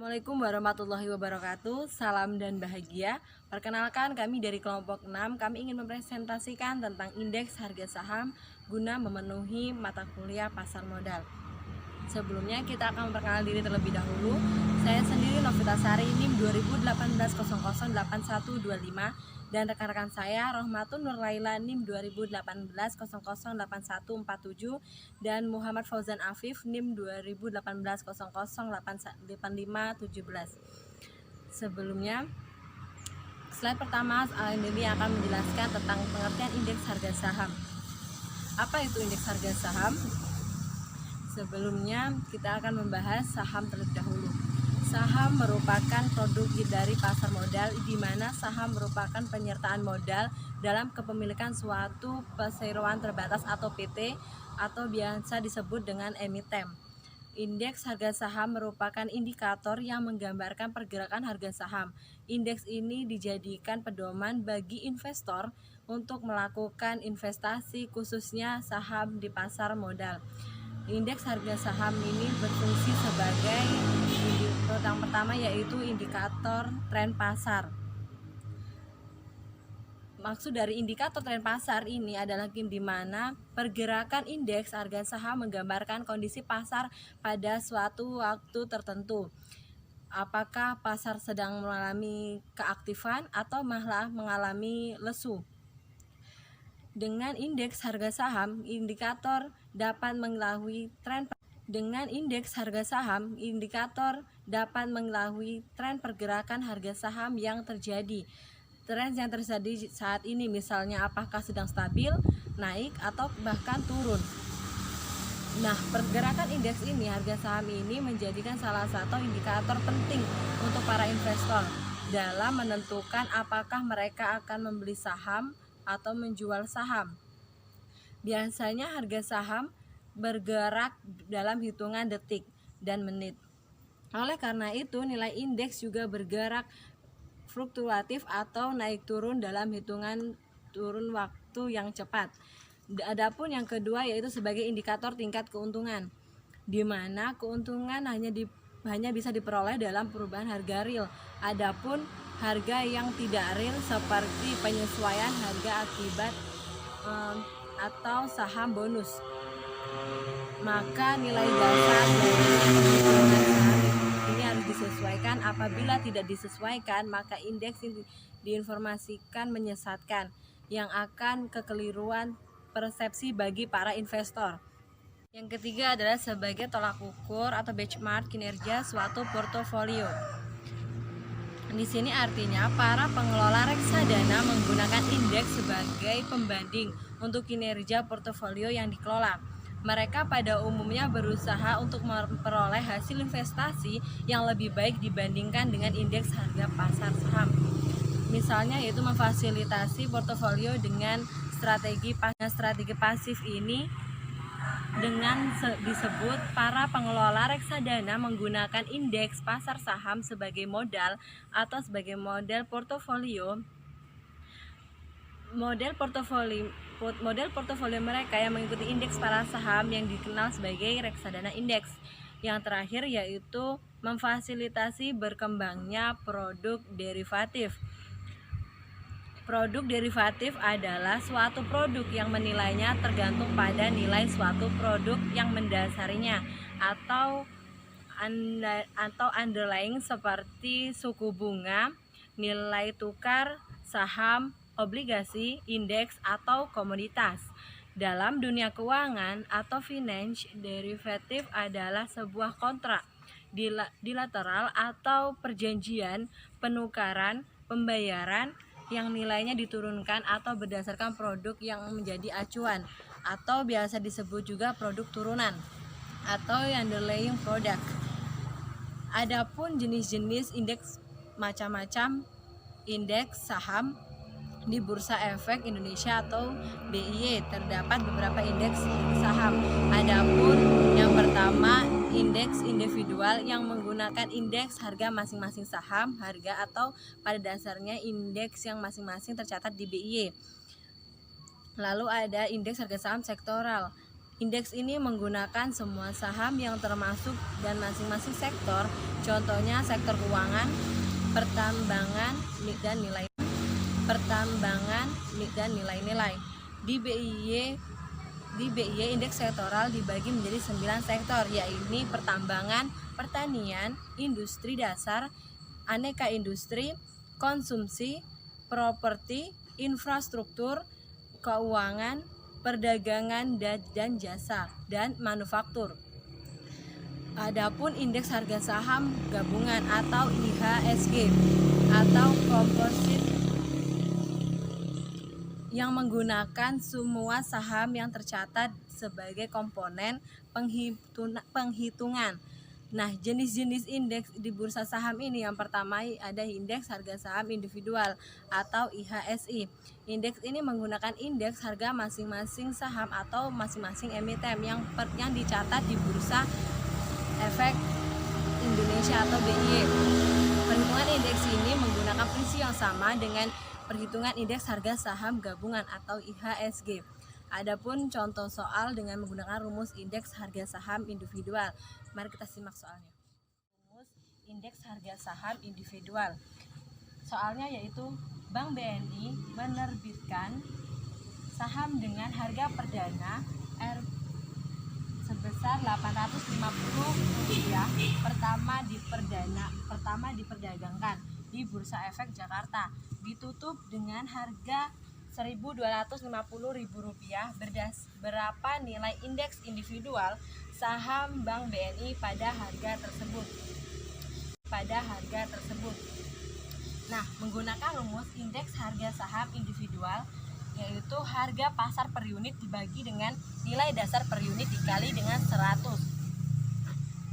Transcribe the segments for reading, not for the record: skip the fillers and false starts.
Assalamualaikum warahmatullahi wabarakatuh. Salam dan bahagia. Perkenalkan, kami dari kelompok 6. Kami ingin mempresentasikan tentang indeks harga saham guna memenuhi mata kuliah pasar modal. Sebelumnya kita akan memperkenalkan diri terlebih dahulu. Saya sendiri Novita Sari, NIM 2018 008125, dan rekan-rekan saya Rohmatun Nurlaila, NIM 2018 008147, dan Muhammad Fauzan Afif, NIM 2018 008517. Sebelumnya, slide pertama ini akan menjelaskan tentang pengertian indeks harga saham. Apa itu indeks harga saham? Sebelumnya kita akan membahas saham terlebih dahulu. Saham merupakan produk dari pasar modal, di mana saham merupakan penyertaan modal dalam kepemilikan suatu perseroan terbatas atau PT, atau biasa disebut dengan emiten. Indeks harga saham merupakan indikator yang menggambarkan pergerakan harga saham. Indeks ini dijadikan pedoman bagi investor untuk melakukan investasi, khususnya saham di pasar modal. Indeks harga saham ini berfungsi sebagai yang pertama, yaitu indikator tren pasar. Maksud dari indikator tren pasar ini adalah di mana pergerakan indeks harga saham menggambarkan kondisi pasar pada suatu waktu tertentu. Apakah pasar sedang mengalami keaktifan atau malah mengalami lesu. Dengan indeks harga saham, indikator dapat mengetahui tren pergerakan harga saham yang terjadi. Tren yang terjadi saat ini misalnya apakah sedang stabil, naik, atau bahkan turun. Nah, pergerakan indeks ini, harga saham ini menjadikan salah satu indikator penting untuk para investor dalam menentukan apakah mereka akan membeli saham atau menjual saham. Biasanya harga saham bergerak dalam hitungan detik dan menit. Oleh karena itu, nilai indeks juga bergerak fluktuatif atau naik turun dalam hitungan turun waktu yang cepat. Adapun yang kedua yaitu sebagai indikator tingkat keuntungan, di mana keuntungan hanya bisa diperoleh dalam perubahan harga real. Adapun harga yang tidak real seperti penyesuaian harga akibat atau saham bonus, maka nilai dasar dari perhitungan saham ini harus disesuaikan. Apabila tidak disesuaikan, maka indeks diinformasikan menyesatkan, yang akan kekeliruan persepsi bagi para investor. Yang ketiga adalah sebagai tolak ukur atau benchmark kinerja suatu portofolio. Di sini artinya para pengelola reksadana menggunakan indeks sebagai pembanding untuk kinerja portofolio yang dikelola. Mereka pada umumnya berusaha untuk memperoleh hasil investasi yang lebih baik dibandingkan dengan indeks harga pasar saham. Misalnya yaitu memfasilitasi portofolio dengan strategi pasif ini dengan disebut para pengelola reksadana menggunakan indeks pasar saham sebagai modal atau sebagai model portofolio. Model portofolio mereka yang mengikuti indeks pasar saham yang dikenal sebagai reksadana indeks. Yang terakhir yaitu memfasilitasi berkembangnya produk derivatif. Produk derivatif adalah suatu produk yang menilainya tergantung pada nilai suatu produk yang mendasarinya atau underlying seperti suku bunga, nilai tukar, saham, obligasi, indeks, atau komoditas. Dalam dunia keuangan atau finance, derivatif adalah sebuah kontrak bilateral atau perjanjian penukaran pembayaran yang nilainya diturunkan atau berdasarkan produk yang menjadi acuan, atau biasa disebut juga produk turunan atau underlying product. Adapun jenis-jenis indeks macam-macam indeks saham di Bursa Efek Indonesia atau BIY terdapat beberapa indeks saham. Adapun yang pertama, indeks individual yang menggunakan indeks harga masing-masing saham harga atau pada dasarnya indeks yang masing-masing tercatat di BIY. Lalu ada indeks harga saham sektoral Indeks ini menggunakan semua saham yang termasuk dan masing-masing sektor, contohnya sektor keuangan, pertambangan, dan nilai-nilai. Di BIY indeks sektoral dibagi menjadi 9 sektor, yaitu pertambangan, pertanian, industri dasar, aneka industri, konsumsi, properti, infrastruktur, keuangan, perdagangan dan jasa, dan manufaktur. Adapun indeks harga saham gabungan atau IHSG atau komposit yang menggunakan semua saham yang tercatat sebagai komponen penghitungan. Nah, jenis-jenis indeks di bursa saham ini, yang pertama ada indeks harga saham individual atau IHSI. Indeks ini menggunakan indeks harga masing-masing saham atau masing-masing emiten yang dicatat di Bursa Efek Indonesia atau BIY. Perhitungan indeks ini menggunakan prinsip yang sama dengan perhitungan indeks harga saham gabungan atau IHSG. Adapun contoh soal dengan menggunakan rumus indeks harga saham individual. Mari kita simak soalnya. Rumus indeks harga saham individual. Soalnya yaitu Bank BNI menerbitkan saham dengan harga perdana sebesar Rp850 pertama diperdagangkan di Bursa Efek Jakarta, ditutup dengan harga Rp1.250.000 berapa nilai indeks individual saham Bank BNI pada harga tersebut. Nah, menggunakan rumus indeks harga saham individual, yaitu harga pasar per unit dibagi dengan nilai dasar per unit dikali dengan 100.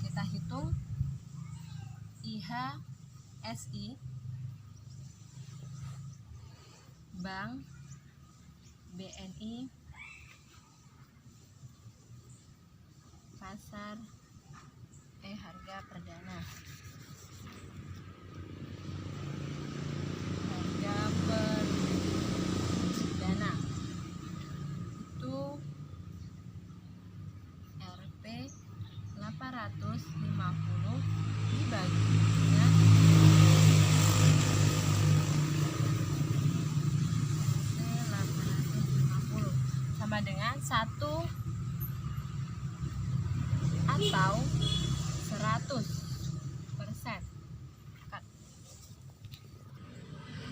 Kita hitung IHSI Bank BNI harga perdana. Itu Rp 850 dibagi dengan sama dengan 1 atau 100%.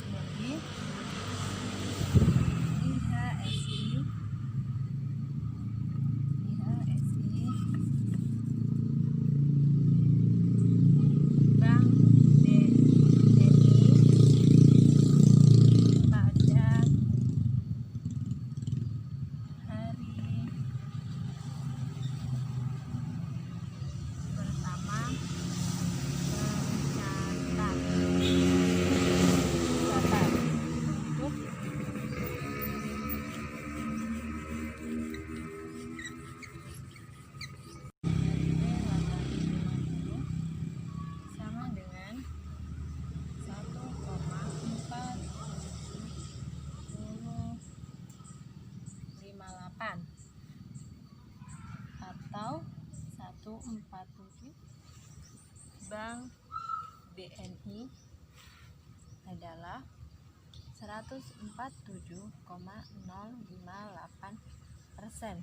Jadi IHSI Bank BNI pada hari pertama tercatat untuk sama dengan 1,4058 atau 147. Bank BNI adalah 147,058%.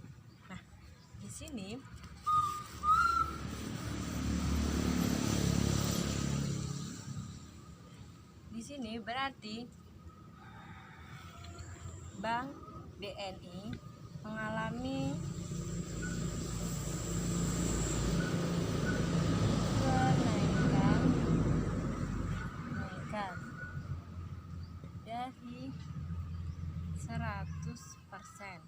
Nah, di sini berarti Bank BNI mengalami kenaikan dari 100%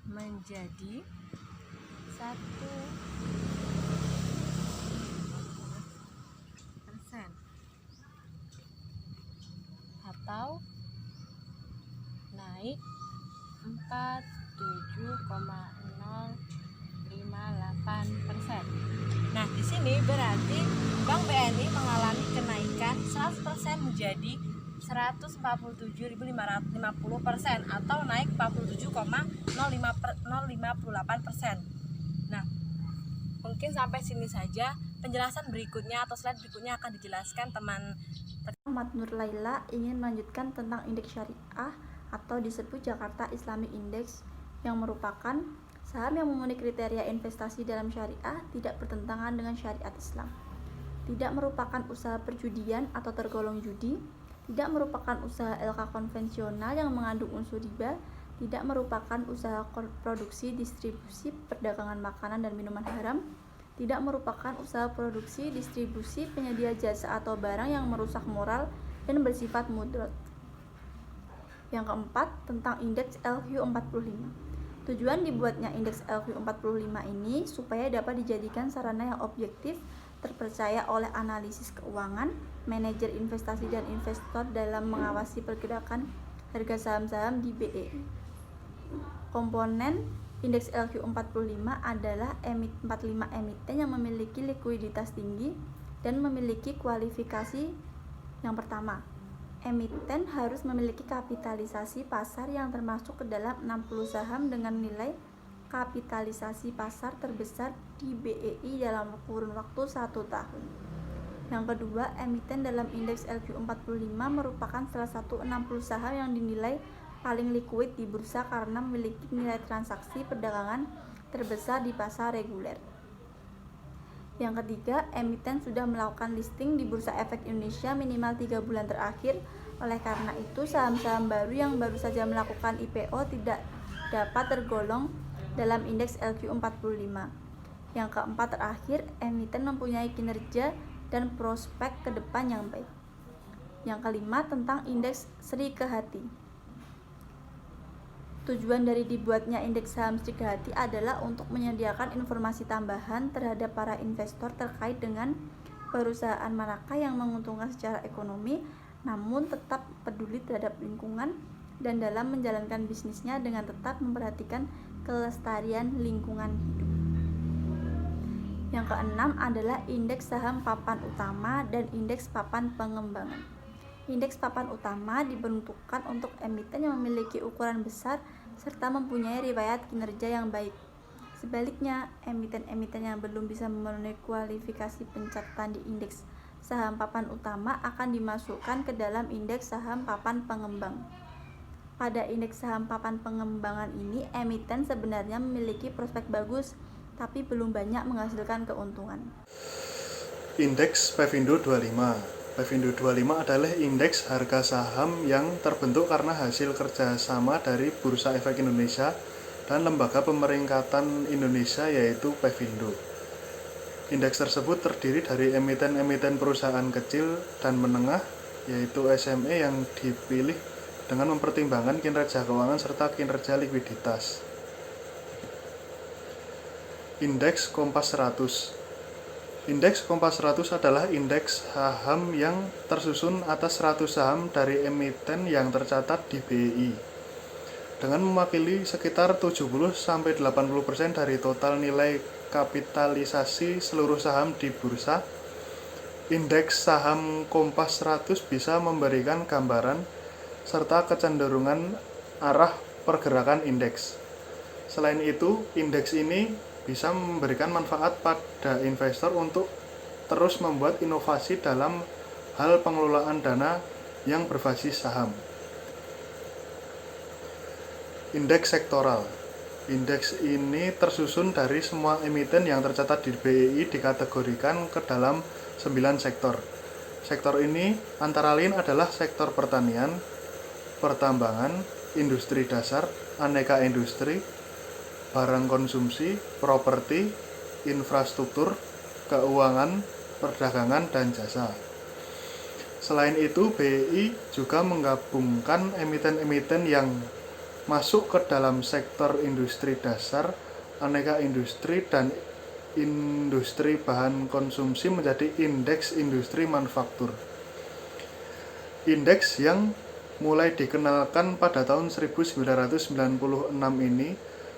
menjadi 1% atau naik 47,058%. Nah, di sini berarti Bank BNI mengalami kenaikan 100% menjadi 147.550% atau naik 47,058%. Nah, mungkin sampai sini saja. Penjelasan berikutnya atau slide berikutnya akan dijelaskan teman Ahmad Nur Laila ingin melanjutkan tentang indeks syariah atau disebut Jakarta Islamic Index, yang merupakan saham yang memenuhi kriteria investasi dalam syariah, tidak bertentangan dengan syariat Islam, tidak merupakan usaha perjudian atau tergolong judi, tidak merupakan usaha LK konvensional yang mengandung unsur riba, tidak merupakan usaha produksi, distribusi, perdagangan makanan dan minuman haram, tidak merupakan usaha produksi, distribusi, penyedia jasa atau barang yang merusak moral dan bersifat mudarat. Yang keempat, tentang indeks LQ45. Tujuan dibuatnya indeks LQ45 ini supaya dapat dijadikan sarana yang objektif, terpercaya oleh analisis keuangan, manajer investasi dan investor dalam mengawasi pergerakan harga saham-saham di BEI. Komponen indeks LQ45 adalah 45 emiten yang memiliki likuiditas tinggi dan memiliki kualifikasi. Yang pertama, emiten harus memiliki kapitalisasi pasar yang termasuk ke dalam 60 saham dengan nilai kapitalisasi pasar terbesar di BEI dalam kurun waktu 1 tahun. Yang kedua, emiten dalam indeks LQ45 merupakan salah satu 60 saham yang dinilai paling liquid di bursa karena memiliki nilai transaksi perdagangan terbesar di pasar reguler. Yang ketiga, emiten sudah melakukan listing di Bursa Efek Indonesia minimal 3 bulan terakhir. Oleh karena itu, saham-saham baru yang baru saja melakukan IPO tidak dapat tergolong dalam indeks LQ45. Yang keempat terakhir, emiten mempunyai kinerja dan prospek ke depan yang baik. Yang kelima, tentang indeks Sri Kehati. Tujuan dari dibuatnya indeks saham Sri Kehati adalah untuk menyediakan informasi tambahan terhadap para investor terkait dengan perusahaan manakah yang menguntungkan secara ekonomi, namun tetap peduli terhadap lingkungan dan dalam menjalankan bisnisnya dengan tetap memperhatikan kelestarian lingkungan hidup. Yang keenam adalah indeks saham papan utama dan indeks papan pengembangan. Indeks papan utama diperuntukkan untuk emiten yang memiliki ukuran besar serta mempunyai riwayat kinerja yang baik. Sebaliknya, emiten-emiten yang belum bisa memenuhi kualifikasi pencatatan di indeks saham papan utama akan dimasukkan ke dalam indeks saham papan pengembang. Pada indeks saham papan pengembangan ini, emiten sebenarnya memiliki prospek bagus, tapi belum banyak menghasilkan keuntungan. Indeks Pevindo 25. Pevindo 25 adalah indeks harga saham yang terbentuk karena hasil kerjasama dari Bursa Efek Indonesia dan Lembaga Pemeringkatan Indonesia yaitu Pevindo. Indeks tersebut terdiri dari emiten-emiten perusahaan kecil dan menengah yaitu SME yang dipilih dengan mempertimbangkan kinerja keuangan serta kinerja likuiditas. Indeks Kompas 100. Indeks Kompas 100 adalah indeks saham yang tersusun atas 100 saham dari emiten yang tercatat di BEI dengan mewakili sekitar 70-80% dari total nilai kapitalisasi seluruh saham di bursa. Indeks saham Kompas 100 bisa memberikan gambaran serta kecenderungan arah pergerakan indeks. Selain itu, indeks ini bisa memberikan manfaat pada investor untuk terus membuat inovasi dalam hal pengelolaan dana yang berbasis saham. Indeks sektoral. Indeks ini tersusun dari semua emiten yang tercatat di BEI dikategorikan ke dalam 9 sektor. Sektor ini antara lain adalah sektor pertanian, pertambangan, industri dasar, aneka industri, barang konsumsi, properti, infrastruktur, keuangan, perdagangan, dan jasa. Selain itu, BEI juga menggabungkan emiten-emiten yang masuk ke dalam sektor industri dasar, aneka industri, dan industri bahan konsumsi menjadi indeks industri manufaktur. Indeks yang mulai dikenalkan pada tahun 1996 ini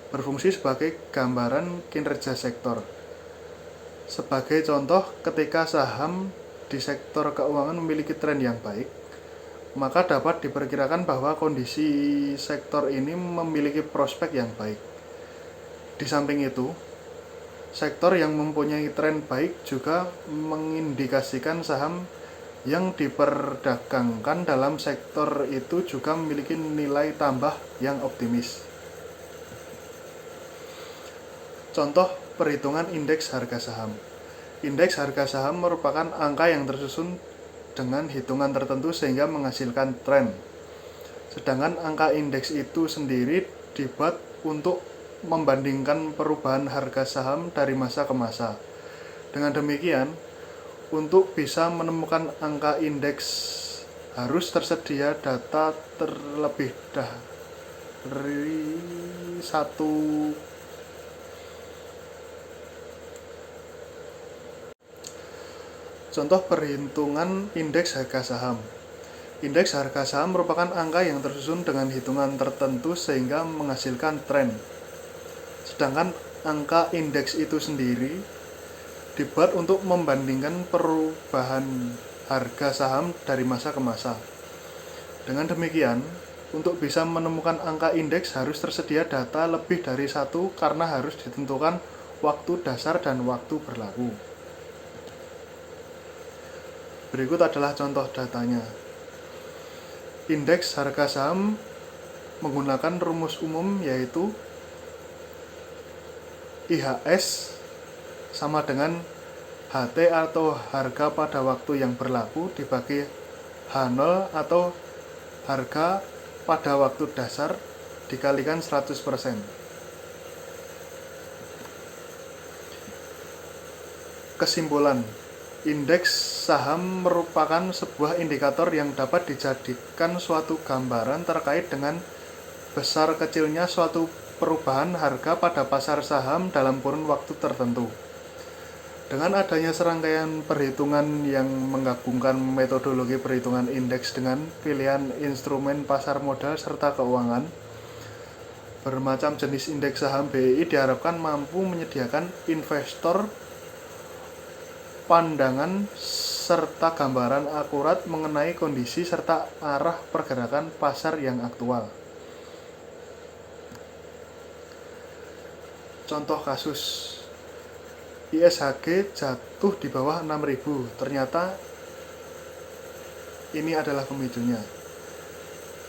berfungsi sebagai gambaran kinerja sektor. Sebagai contoh, ketika saham di sektor keuangan memiliki tren yang baik, maka dapat diperkirakan bahwa kondisi sektor ini memiliki prospek yang baik. Di samping itu, sektor yang mempunyai tren baik juga mengindikasikan saham yang diperdagangkan dalam sektor itu juga memiliki nilai tambah yang optimis. Contoh perhitungan indeks harga saham. Indeks harga saham merupakan angka yang tersusun dengan hitungan tertentu sehingga menghasilkan tren. Sedangkan angka indeks itu sendiri dibuat untuk membandingkan perubahan harga saham dari masa ke masa. Dengan demikian, untuk bisa menemukan angka indeks harus tersedia data terlebih dari satu. Contoh perhitungan indeks harga saham. Indeks harga saham merupakan angka yang tersusun dengan hitungan tertentu sehingga menghasilkan tren. Sedangkan angka indeks itu sendiri dibuat untuk membandingkan perubahan harga saham dari masa ke masa. Dengan demikian, untuk bisa menemukan angka indeks harus tersedia data lebih dari satu karena harus ditentukan waktu dasar dan waktu berlaku. Berikut adalah contoh datanya. Indeks harga saham menggunakan rumus umum yaitu IHS sama dengan HT atau harga pada waktu yang berlaku dibagi H0 atau harga pada waktu dasar dikalikan 100%. Kesimpulan, indeks saham merupakan sebuah indikator yang dapat dijadikan suatu gambaran terkait dengan besar kecilnya suatu perubahan harga pada pasar saham dalam kurun waktu tertentu. Dengan adanya serangkaian perhitungan yang menggabungkan metodologi perhitungan indeks dengan pilihan instrumen pasar modal serta keuangan, bermacam jenis indeks saham BEI diharapkan mampu menyediakan investor pandangan serta gambaran akurat mengenai kondisi serta arah pergerakan pasar yang aktual. Contoh kasus, ISHG jatuh di bawah 6.000. Ternyata ini adalah pemicunya.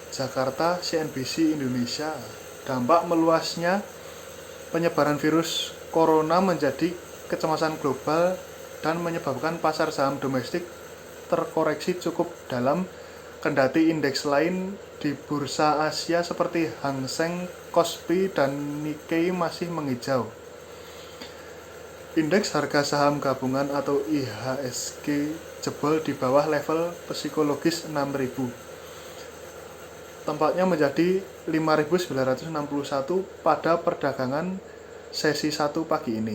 Jakarta CNBC Indonesia, dampak meluasnya penyebaran virus corona menjadi kecemasan global dan menyebabkan pasar saham domestik terkoreksi cukup dalam, kendati indeks lain di bursa Asia seperti Hang Seng, Kospi, dan Nikkei masih menghijau. Indeks harga saham gabungan atau IHSG jebol di bawah level psikologis 6.000. Tempatnya menjadi 5.961 pada perdagangan sesi 1 pagi ini.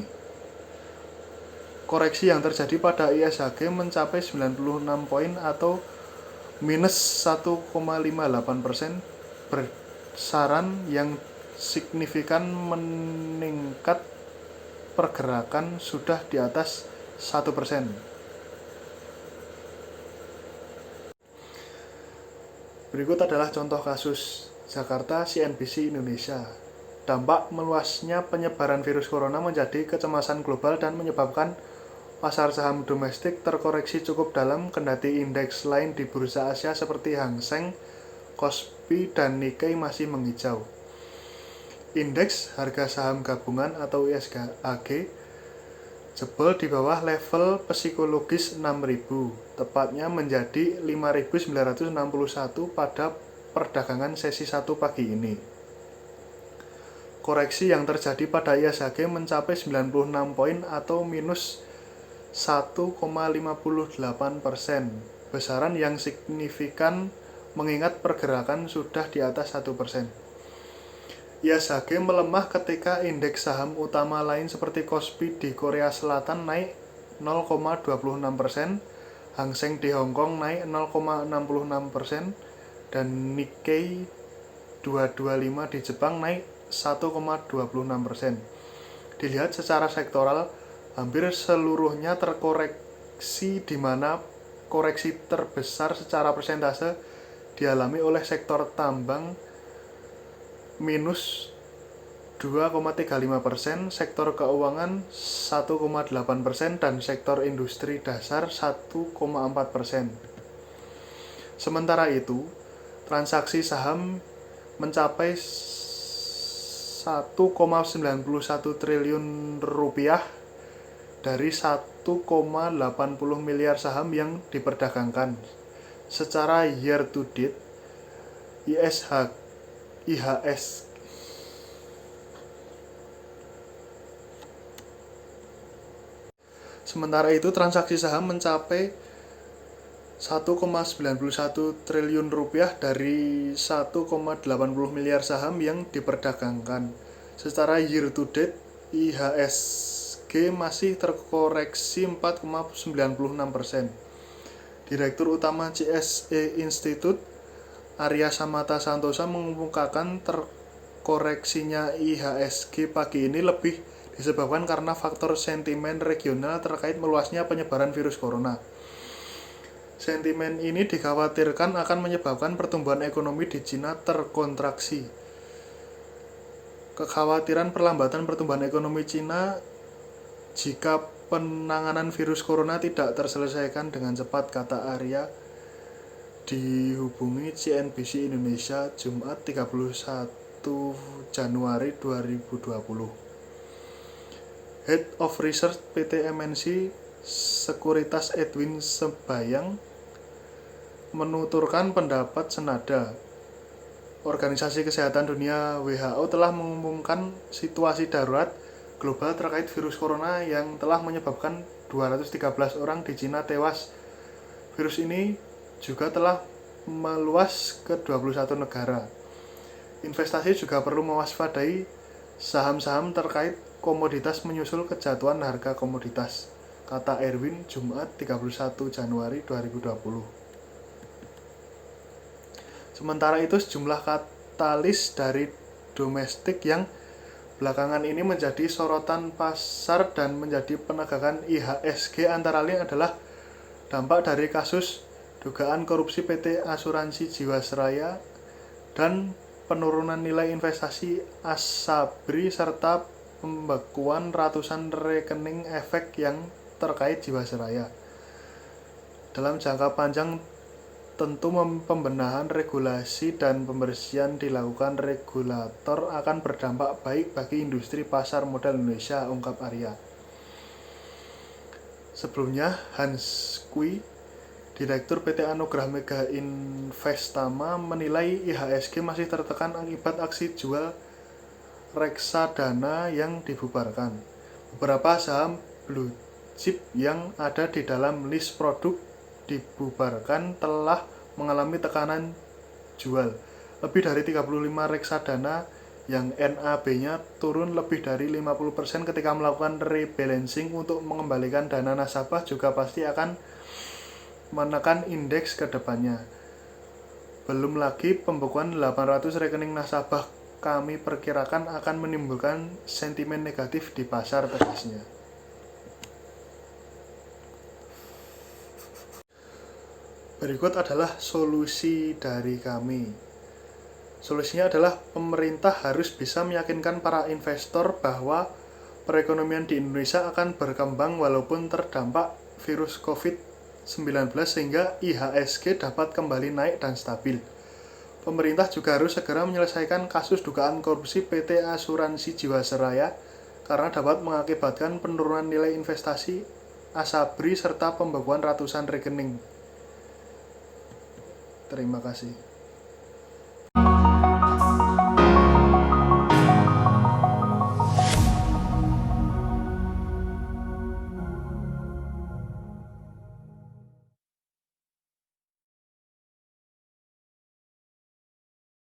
Koreksi yang terjadi pada ISHG mencapai 96 poin atau minus 1,58%, besaran yang signifikan meningkat pergerakan sudah di atas 1%. Berikut adalah contoh kasus Jakarta CNBC Indonesia. Dampak meluasnya penyebaran virus corona menjadi kecemasan global dan menyebabkan pasar saham domestik terkoreksi cukup dalam, kendati indeks lain di bursa Asia seperti Hang Seng, Kospi, dan Nikkei masih menghijau. Indeks harga saham gabungan atau ISHG jebol di bawah level psikologis 6.000, tepatnya menjadi 5.961 pada perdagangan sesi 1 pagi ini. Koreksi yang terjadi pada ISHG mencapai 96 poin atau minus 1,58%, besaran yang signifikan mengingat pergerakan sudah di atas 1%. ISHG melemah ketika indeks saham utama lain seperti Kospi di Korea Selatan naik 0,26%, Hang Seng di Hong Kong naik 0,66%, dan Nikkei 225 di Jepang naik 1,26%. Dilihat secara sektoral, hampir seluruhnya terkoreksi, di mana koreksi terbesar secara persentase dialami oleh sektor tambang minus 2,35%, sektor keuangan 1,8%, dan sektor industri dasar 1,4%. Sementara itu, transaksi saham mencapai 1,91 triliun rupiah dari 1,80 miliar saham yang diperdagangkan. Secara year to date, Sementara itu, transaksi saham mencapai 1,91 triliun rupiah dari 1,80 miliar saham yang diperdagangkan. Secara year to date, IHSG masih terkoreksi 4,96%. Direktur Utama CSE Institute, Arya Samata Santosa, mengumumkakan terkoreksinya IHSG pagi ini lebih disebabkan karena faktor sentimen regional terkait meluasnya penyebaran virus corona. Sentimen ini dikhawatirkan akan menyebabkan pertumbuhan ekonomi di Cina terkontraksi. Kekhawatiran perlambatan pertumbuhan ekonomi Cina jika penanganan virus corona tidak terselesaikan dengan cepat, kata Arya dihubungi CNBC Indonesia Jumat 31 Januari 2020. Head of Research PT MNC Sekuritas Edwin Sebayang menuturkan pendapat senada. Organisasi Kesehatan Dunia WHO telah mengumumkan situasi darurat global terkait virus corona yang telah menyebabkan 213 orang di Cina tewas. Virus ini juga telah meluas ke 21 negara. Investasi juga perlu mewaspadai saham-saham terkait komoditas menyusul kejatuhan harga komoditas, kata Erwin Jumat 31 Januari 2020. Sementara itu, sejumlah katalis dari domestik yang belakangan ini menjadi sorotan pasar dan menjadi penegakan IHSG antara lain adalah dampak dari kasus dugaan korupsi PT Asuransi Jiwasraya dan penurunan nilai investasi Asabri serta pembekuan ratusan rekening efek yang terkait Jiwasraya. Dalam jangka panjang, tentu pembenahan regulasi dan pembersihan dilakukan regulator akan berdampak baik bagi industri pasar modal Indonesia, ungkap Arya. Sebelumnya, Hans Kui, Direktur PT Anugrah Mega Investama, menilai IHSG masih tertekan akibat aksi jual reksadana yang dibubarkan. Beberapa saham blue chip yang ada di dalam list produk dibubarkan telah mengalami tekanan jual. Lebih dari 35 reksadana yang NAB-nya turun lebih dari 50% ketika melakukan rebalancing untuk mengembalikan dana nasabah juga pasti akan menekan indeks ke depannya. Belum lagi pembekuan 800 rekening nasabah kami perkirakan akan menimbulkan sentimen negatif di pasar, tegasnya. Berikut adalah solusi dari kami. Solusinya adalah pemerintah harus bisa meyakinkan para investor bahwa perekonomian di Indonesia akan berkembang walaupun terdampak virus COVID-19 sehingga IHSG dapat kembali naik dan stabil. Pemerintah juga harus segera menyelesaikan kasus dugaan korupsi PT Asuransi Jiwasraya karena dapat mengakibatkan penurunan nilai investasi Asabri serta pembekuan ratusan rekening. Terima kasih.